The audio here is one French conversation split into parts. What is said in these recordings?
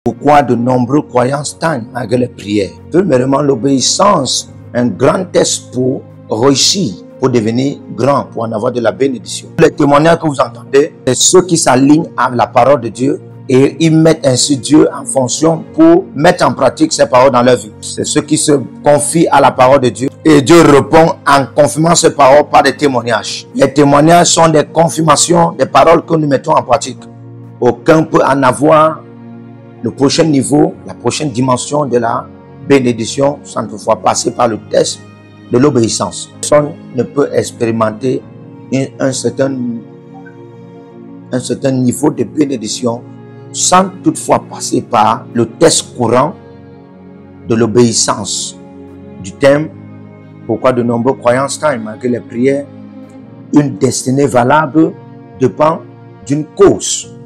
Pourquoi de nombreux croyants stagnent malgré les prières? Premièrement, l'obéissance, un grand test pour réussir, pour devenir grand, pour en avoir de la bénédiction. Les témoignages que vous entendez, c'est ceux qui s'alignent à la parole de Dieu et ils mettent ainsi Dieu en fonction pour mettre en pratique ces paroles dans leur vie. C'est ceux qui se confient à la parole de Dieu et Dieu répond en confirmant ces paroles par des témoignages. Les témoignages sont des confirmations des paroles que nous mettons en pratique. Aucun peut en avoir le prochain niveau, la prochaine dimension de la bénédiction sans toutefois passer par le test de l'obéissance. Personne ne peut expérimenter un certain niveau de bénédiction sans toutefois passer par le test courant de l'obéissance. Du thème, pourquoi de nombreux croyants stagnent malgré les prières? Une destinée valable dépend d'une cause.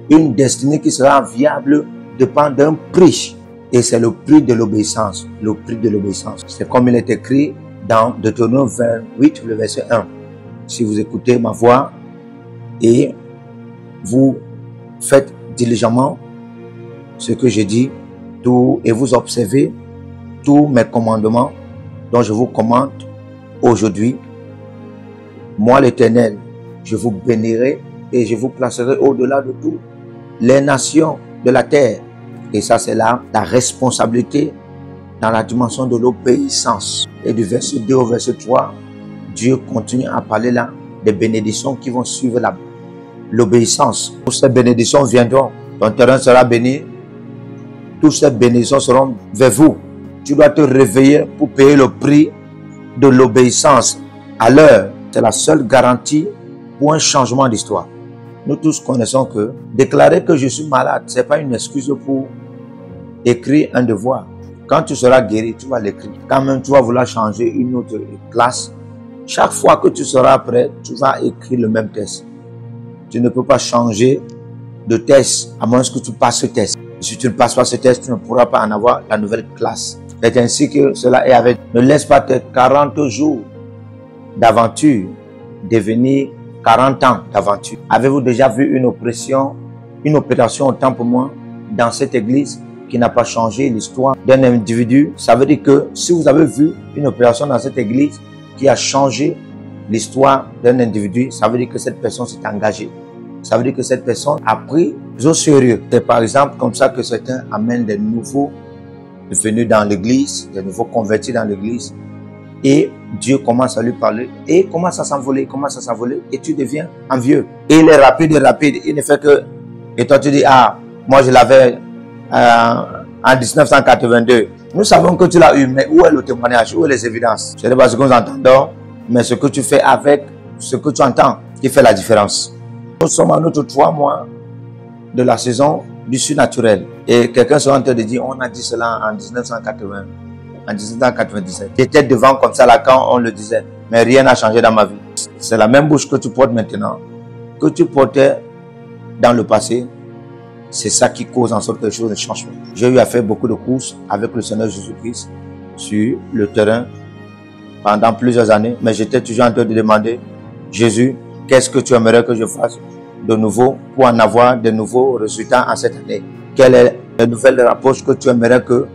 Une destinée qui sera viable dépend d'un prix. Et c'est le prix de l'obéissance. Le prix de l'obéissance. C'est comme il est écrit dans Deutéronome 28, le verset 1. Si vous écoutez ma voix et vous faites diligemment ce que je dis, et vous observez tous mes commandements dont je vous commande aujourd'hui, moi l'Éternel, je vous bénirai et je vous placerai au-delà de tout les nations de la terre. Et ça, c'est là la responsabilité dans la dimension de l'obéissance. Et du verset 2 au verset 3, Dieu continue à parler là des bénédictions qui vont suivre l'obéissance. Toutes ces bénédictions viendront. Ton terrain sera béni. Toutes ces bénédictions seront vers vous. Tu dois te réveiller pour payer le prix de l'obéissance à l'heure. C'est la seule garantie pour un changement d'histoire. Nous tous connaissons que déclarer que je suis malade, ce n'est pas une excuse pour écrire un devoir. Quand tu seras guéri, tu vas l'écrire. Quand même tu vas vouloir changer une autre classe, chaque fois que tu seras prêt, tu vas écrire le même test. Tu ne peux pas changer de test à moins que tu passes ce test. Si tu ne passes pas ce test, tu ne pourras pas en avoir la nouvelle classe. C'est ainsi que cela est avec. Ne laisse pas tes 40 jours d'aventure devenir 40 ans d'aventure. Avez-vous déjà vu une opération autant pour moi dans cette église qui n'a pas changé l'histoire d'un individu? Ça veut dire que si vous avez vu une opération dans cette église qui a changé l'histoire d'un individu, ça veut dire que cette personne s'est engagée. Ça veut dire que cette personne a pris au sérieux. C'est par exemple comme ça que certains amènent des nouveaux venus dans l'église, des nouveaux convertis dans l'église. Et Dieu commence à lui parler et il commence à s'envoler, et tu deviens envieux. Et il est rapide, il ne fait que... Et toi tu dis, ah, moi je l'avais en 1982. Nous savons que tu l'as eu, mais où est le témoignage, où est les évidences? Ce n'est pas ce que nous entendons, mais ce que tu fais avec ce que tu entends qui fait la différence. Nous sommes à notre 3 mois de la saison du surnaturel. Et quelqu'un sera en train de dire, on a dit cela en 1980. En 1997. J'étais devant comme ça là quand on le disait. Mais rien n'a changé dans ma vie. C'est la même bouche que tu portes maintenant, que tu portais dans le passé. C'est ça qui cause en sorte que les choses ne changent pas. J'ai eu à faire beaucoup de courses avec le Seigneur Jésus-Christ sur le terrain pendant plusieurs années. Mais j'étais toujours en train de demander, Jésus, qu'est-ce que tu aimerais que je fasse de nouveau pour en avoir de nouveaux résultats en cette année? Quelle est la nouvelle approche que tu aimerais que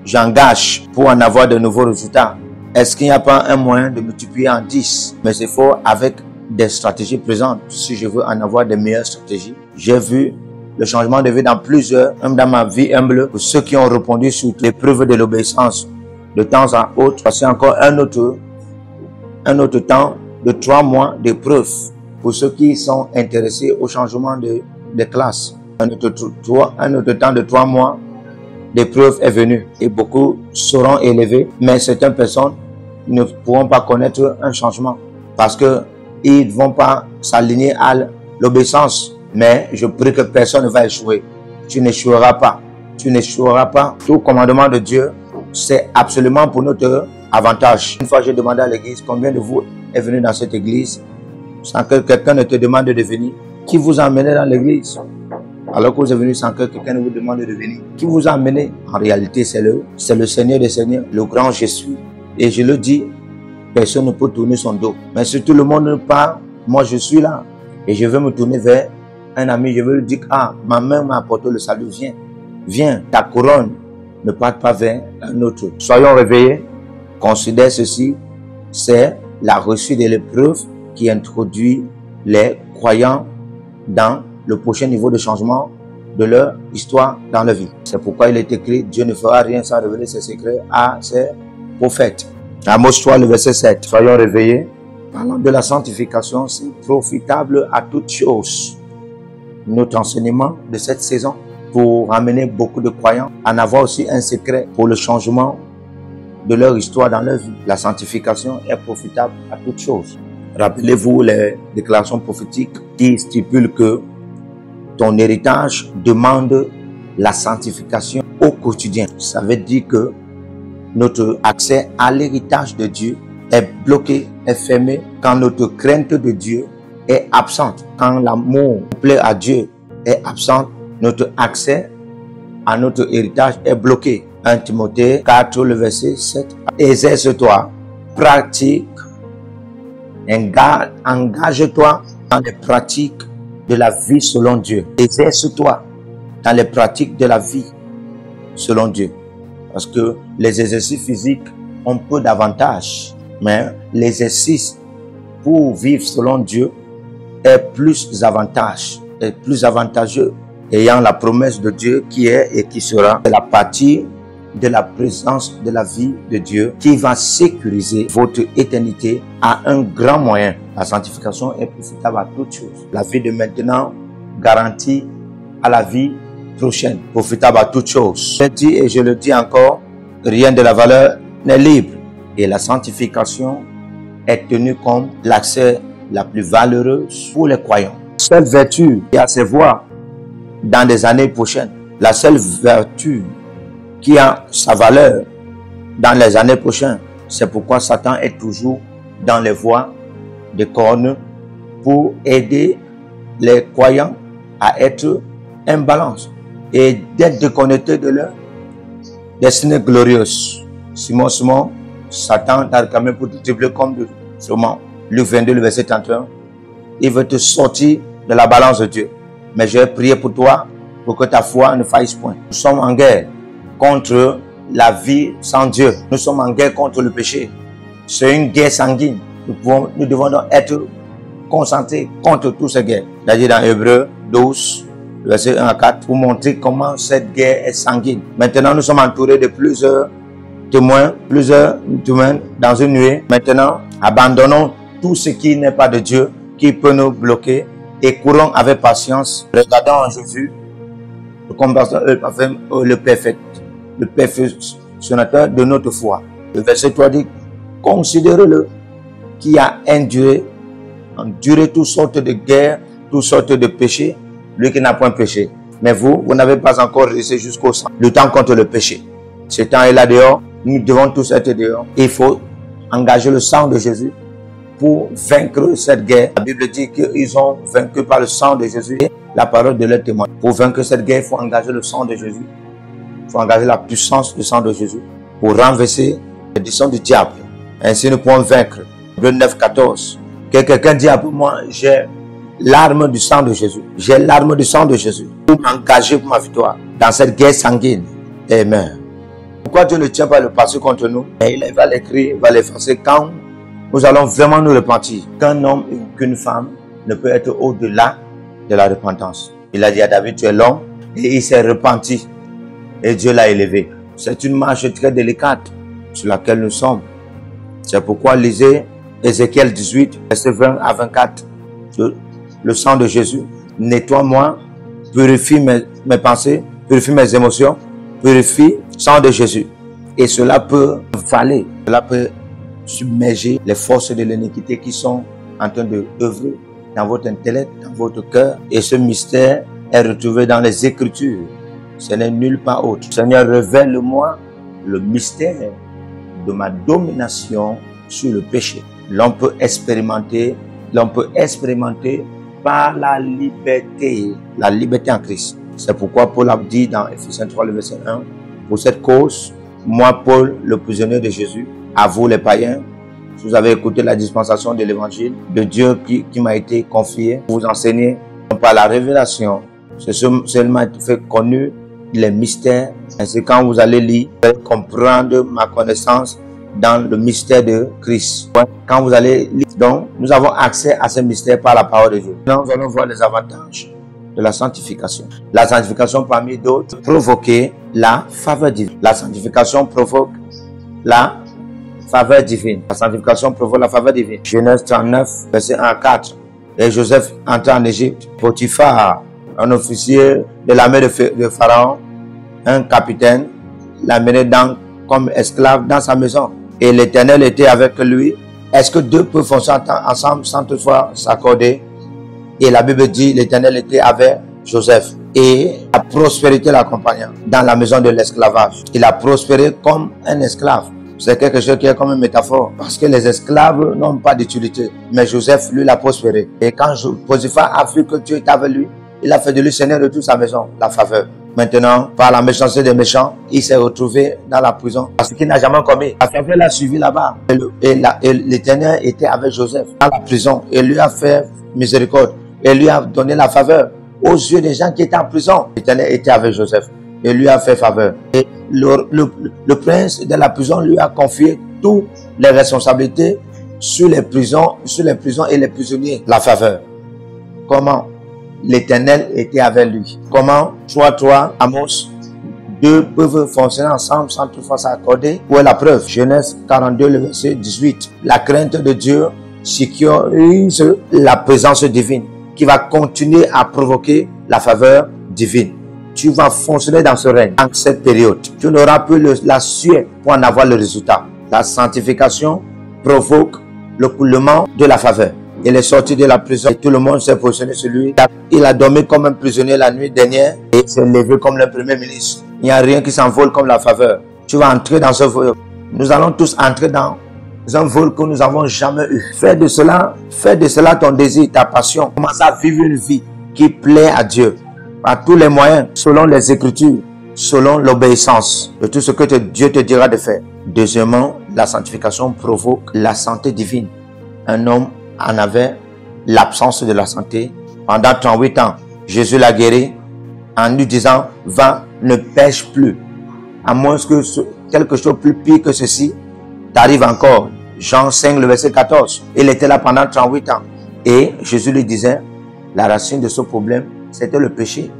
j'engage pour en avoir de nouveaux résultats? Est-ce qu'il n'y a pas un moyen de multiplier en 10? Mais c'est fort avec des stratégies présentes. Si je veux en avoir des meilleures stratégies, j'ai vu le changement de vie dans plusieurs, même dans ma vie humble, pour ceux qui ont répondu sur l'épreuve de l'obéissance de temps en autre. C'est encore un autre temps de 3 mois d'épreuve pour ceux qui sont intéressés au changement de classe. Un autre temps de 3 mois l'épreuve est venue et beaucoup seront élevés, mais certaines personnes ne pourront pas connaître un changement parce qu'ils ne vont pas s'aligner à l'obéissance. Mais je prie que personne ne va échouer. Tu n'échoueras pas. Tu n'échoueras pas. Tout commandement de Dieu, c'est absolument pour notre avantage. Une fois, j'ai demandé à l'église, combien de vous est venu dans cette église sans que quelqu'un ne te demande de venir? Qui vous a amené dans l'église? Alors que vous êtes venu sans que quelqu'un ne vous demande de venir. Qui vous a amené? En réalité, c'est le Seigneur des Seigneurs, le grand je suis. Et je le dis, personne ne peut tourner son dos. Mais si tout le monde part, moi je suis là. Et je veux me tourner vers un ami, je veux lui dire, ah, ma main m'a apporté le salut, viens. Viens, ta couronne ne parte pas vers un autre. Soyons réveillés. Considère ceci, c'est la reçue de l'épreuve qui introduit les croyants dans le prochain niveau de changement de leur histoire dans la vie. C'est pourquoi il est écrit, Dieu ne fera rien sans révéler ses secrets à ses prophètes. Amos 3, le verset 7. Soyons réveillés. Parlant de la sanctification, c'est profitable à toutes choses. Notre enseignement de cette saison pour amener beaucoup de croyants à en avoir aussi un secret pour le changement de leur histoire dans leur vie. La sanctification est profitable à toutes choses. Rappelez-vous les déclarations prophétiques qui stipulent que ton héritage demande la sanctification au quotidien. Ça veut dire que notre accès à l'héritage de Dieu est bloqué, est fermé quand notre crainte de Dieu est absente. Quand l'amour plaît à Dieu est absent, notre accès à notre héritage est bloqué. 1 Timothée 4, le verset 7. Exerce-toi, pratique, engage-toi dans les pratiques de la vie selon Dieu. Exerce-toi dans les pratiques de la vie selon Dieu. Parce que les exercices physiques ont peu d'avantages. Mais l'exercice pour vivre selon Dieu est plus avantageux, ayant la promesse de Dieu qui est et qui sera. C'est la partie de la présence de la vie de Dieu qui va sécuriser votre éternité à un grand moyen. La sanctification est profitable à toutes choses. La vie de maintenant garantit à la vie prochaine, profitable à toutes choses. Je dis et je le dis encore, rien de la valeur n'est libre. Et la sanctification est tenue comme l'accès la plus valeureuse pour les croyants. La seule vertu qui a ses voies dans les années prochaines, la seule vertu qui a sa valeur dans les années prochaines, c'est pourquoi Satan est toujours dans les voies de cornes pour aider les croyants à être en balance et d'être déconnectés de leur destinée glorieuse. Simon, Satan t'a quand même pour te tripler comme de sûrement. Luc 22, le verset 31. Il veut te sortir de la balance de Dieu. Mais je vais prier pour toi pour que ta foi ne faille point. Nous sommes en guerre contre la vie sans Dieu. Nous sommes en guerre contre le péché. C'est une guerre sanguine. Nous devons donc être concentrés contre toutes ces guerres. C'est-à-dire dans Hébreux 12, verset 1 à 4, pour montrer comment cette guerre est sanguine. Maintenant, nous sommes entourés de plusieurs témoins dans une nuée. Maintenant, abandonnons tout ce qui n'est pas de Dieu, qui peut nous bloquer, et courons avec patience. Regardons en Jésus, le perfectionnateur de notre foi. Le verset 3 dit, considérez-le qui a enduré toutes sortes de guerres, toutes sortes de péchés, lui qui n'a point péché. Mais vous n'avez pas encore réussi jusqu'au sang. Le temps contre le péché. Ce temps est là dehors. Nous devons tous être dehors. Il faut engager le sang de Jésus pour vaincre cette guerre. La Bible dit qu'ils ont vaincu par le sang de Jésus et la parole de leur témoin. Pour vaincre cette guerre, il faut engager le sang de Jésus. Il faut engager la puissance du sang de Jésus pour renverser les décisions du diable. Ainsi, nous pouvons vaincre. Hébreux 9, 14. Que quelqu'un dit après moi, j'ai l'arme du sang de Jésus. J'ai l'arme du sang de Jésus pour m'engager pour ma victoire dans cette guerre sanguine. Amen. Pourquoi Dieu ne tient pas le passé contre nous? Et il va l'écrire, il va l'effacer quand nous allons vraiment nous repentir. Qu'un homme et qu'une femme ne peut être au-delà de la repentance. Il a dit à David, tu es l'homme, et il s'est repenti. Et Dieu l'a élevé. C'est une marche très délicate sur laquelle nous sommes. C'est pourquoi lisez Ézéchiel 18, verset 20 à 24. Le sang de Jésus, nettoie-moi, purifie mes pensées, purifie mes émotions, purifie le sang de Jésus. Et cela peut valer, cela peut submerger les forces de l'iniquité qui sont en train de œuvrer dans votre intellect, dans votre cœur. Et ce mystère est retrouvé dans les Écritures. Ce n'est nulle part autre. Seigneur, révèle-moi le mystère de ma domination sur le péché. L'on peut expérimenter par la liberté en Christ. C'est pourquoi Paul a dit dans Ephésiens 3, le verset 1, pour cette cause, moi, Paul, le prisonnier de Jésus, à vous les païens, vous avez écouté la dispensation de l'évangile de Dieu qui m'a été confié, vous enseigner par la révélation. C'est seulement été fait connu les mystères. C'est quand vous allez lire, vous allez comprendre ma connaissance dans le mystère de Christ. Quand vous allez lire, donc, nous avons accès à ce mystère par la parole de Dieu. Nous allons voir les avantages de la sanctification. La sanctification, parmi d'autres, provoquer la faveur divine. La sanctification provoque la faveur divine. La sanctification provoque la faveur divine. Genèse 39, verset 1 à 4. Et Joseph entra en Égypte. Potiphar, un officier de l'armée de Pharaon, un capitaine, l'a mené comme esclave dans sa maison. Et l'Éternel était avec lui. Est-ce que deux peuvent fonctionner ensemble sans toutefois s'accorder? Et la Bible dit, l'Éternel était avec Joseph. Et la prospérité l'accompagnant dans la maison de l'esclavage. Il a prospéré comme un esclave. C'est quelque chose qui est comme une métaphore. Parce que les esclaves n'ont pas d'utilité. Mais Joseph, lui, l'a prospéré. Et quand Potiphar a vu que Dieu était avec lui, il a fait de lui seigneur de toute sa maison, la faveur. Maintenant, par la méchanceté des méchants, il s'est retrouvé dans la prison. Parce qu'il n'a jamais commis. La faveur l'a suivi là-bas. Et l'Éternel était avec Joseph dans la prison. Et lui a fait miséricorde. Et lui a donné la faveur aux yeux des gens qui étaient en prison. L'Éternel était avec Joseph. Et lui a fait faveur. Et le prince de la prison lui a confié toutes les responsabilités sur les prisons et les prisonniers. La faveur. Comment? L'Éternel était avec lui. Comment? Toi, Amos, deux peuvent fonctionner ensemble sans toutefois s'accorder. Où est la preuve? Genèse 42, le verset 18. La crainte de Dieu sécurise la présence divine qui va continuer à provoquer la faveur divine. Tu vas fonctionner dans ce règne, en cette période. Tu n'auras plus la sueur pour en avoir le résultat. La sanctification provoque le coulement de la faveur. Il est sorti de la prison et tout le monde s'est positionné sur lui. Il a dormi comme un prisonnier la nuit dernière et s'est levé comme le premier ministre. Il n'y a rien qui s'envole comme la faveur. Tu vas entrer dans ce vol. Nous allons tous entrer dans un vol que nous n'avons jamais eu. Fais de cela ton désir, ta passion. Commence à vivre une vie qui plaît à Dieu. Par tous les moyens, selon les Écritures, selon l'obéissance de tout ce que Dieu te dira de faire. Deuxièmement, la sanctification provoque la santé divine. Un homme en avait l'absence de la santé pendant 38 ans. Jésus l'a guéri en lui disant, va, ne pêche plus. À moins que quelque chose plus pire que ceci t'arrive encore. Jean 5, le verset 14. Il était là pendant 38 ans. Et Jésus lui disait, la racine de ce problème, c'était le péché.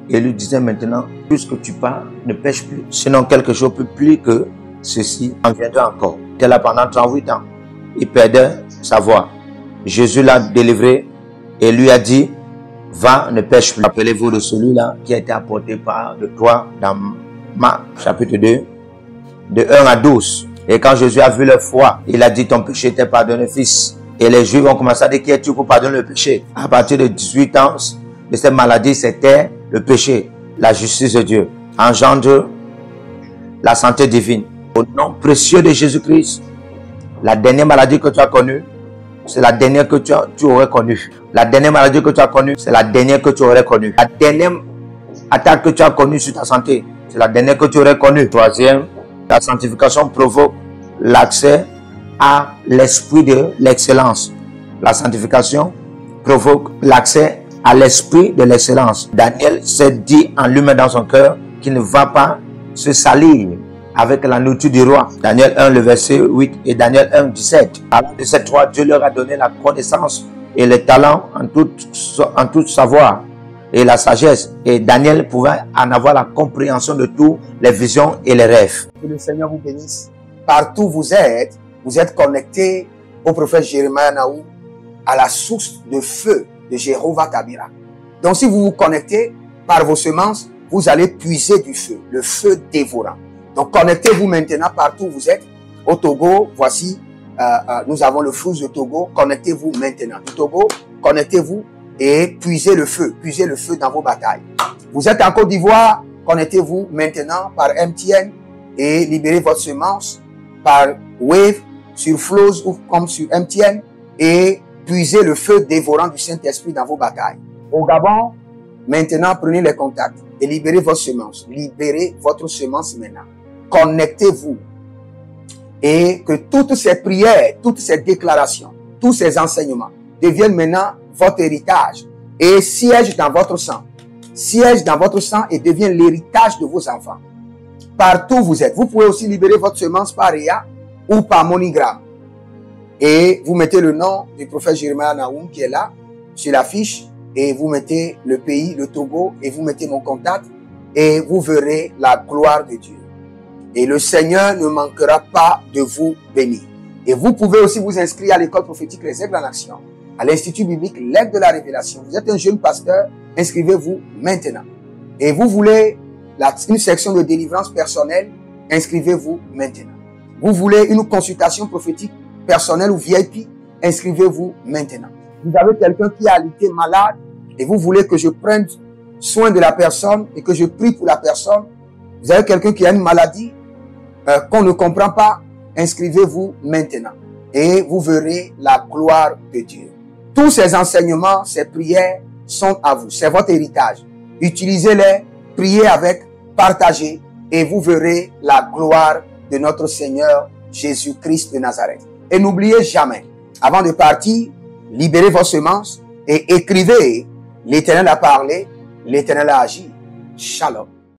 Et il lui disait maintenant, puisque tu pars, ne pêche plus. Sinon quelque chose plus pire que ceci en viendra encore. Il était là pendant 38 ans. Il perdait sa voix. Jésus l'a délivré et lui a dit, va, ne pêche plus. Rappelez-vous de celui-là qui a été apporté par de toi dans Marc chapitre 2, de 1 à 12. Et quand Jésus a vu leur foi, il a dit, ton péché t'est pardonné, fils. Et les Juifs ont commencé à dire, qui es-tu pour pardonner le péché? À partir de 18 ans de cette maladie, c'était le péché. La justice de Dieu engendre la santé divine. Au nom précieux de Jésus-Christ, la dernière maladie que tu as connue, c'est la dernière que tu aurais connue. La dernière maladie que tu as connue, c'est la dernière que tu aurais connue. La dernière attaque que tu as connue sur ta santé, c'est la dernière que tu aurais connue. Troisième, la sanctification provoque l'accès à l'esprit de l'excellence. La sanctification provoque l'accès à l'esprit de l'excellence. Daniel s'est dit en lui-même dans son cœur qu'il ne va pas se salir avec la nourriture du roi. Daniel 1, le verset 8 et Daniel 1, 17. Alors de ces trois, Dieu leur a donné la connaissance et le talent en tout savoir et la sagesse. Et Daniel pouvait en avoir la compréhension de tous les visions et les rêves. Que le Seigneur vous bénisse. Partout où vous êtes connectés au prophète Jérémie Naou, à la source de feu de Jéhovah Tabira. Donc si vous vous connectez par vos semences, vous allez puiser du feu, le feu dévorant. Donc connectez-vous maintenant partout où vous êtes. Au Togo, voici, nous avons le flux de Togo. Connectez-vous maintenant. Du Togo, connectez-vous et puisez le feu dans vos batailles. Vous êtes en Côte d'Ivoire, connectez-vous maintenant par MTN et libérez votre semence par Wave sur Flows ou comme sur MTN et puisez le feu dévorant du Saint-Esprit dans vos batailles. Au Gabon, maintenant prenez les contacts et libérez votre semence. Libérez votre semence maintenant. Connectez-vous et que toutes ces prières, toutes ces déclarations, tous ces enseignements deviennent maintenant votre héritage et siègent dans votre sang. siège dans votre sang et devient l'héritage de vos enfants. Partout où vous êtes, vous pouvez aussi libérer votre semence par Réa ou par MoneyGram. Et vous mettez le nom du prophète Jeremiah Nahum qui est là, sur la fiche, et vous mettez le pays, le Togo, et vous mettez mon contact, et vous verrez la gloire de Dieu. Et le Seigneur ne manquera pas de vous bénir. Et vous pouvez aussi vous inscrire à l'école prophétique Les Aigles en Action, à l'Institut biblique L'Aigle de la Révélation. Vous êtes un jeune pasteur, inscrivez-vous maintenant. Et vous voulez une section de délivrance personnelle, inscrivez-vous maintenant. Vous voulez une consultation prophétique personnelle ou VIP, inscrivez-vous maintenant. Vous avez quelqu'un qui a été malade et vous voulez que je prenne soin de la personne et que je prie pour la personne. Vous avez quelqu'un qui a une maladie qu'on ne comprend pas, inscrivez-vous maintenant et vous verrez la gloire de Dieu. Tous ces enseignements, ces prières sont à vous. C'est votre héritage. Utilisez-les, priez avec, partagez et vous verrez la gloire de notre Seigneur Jésus-Christ de Nazareth. Et n'oubliez jamais, avant de partir, libérez vos semences et écrivez, l'Éternel a parlé, l'Éternel a agi. Shalom.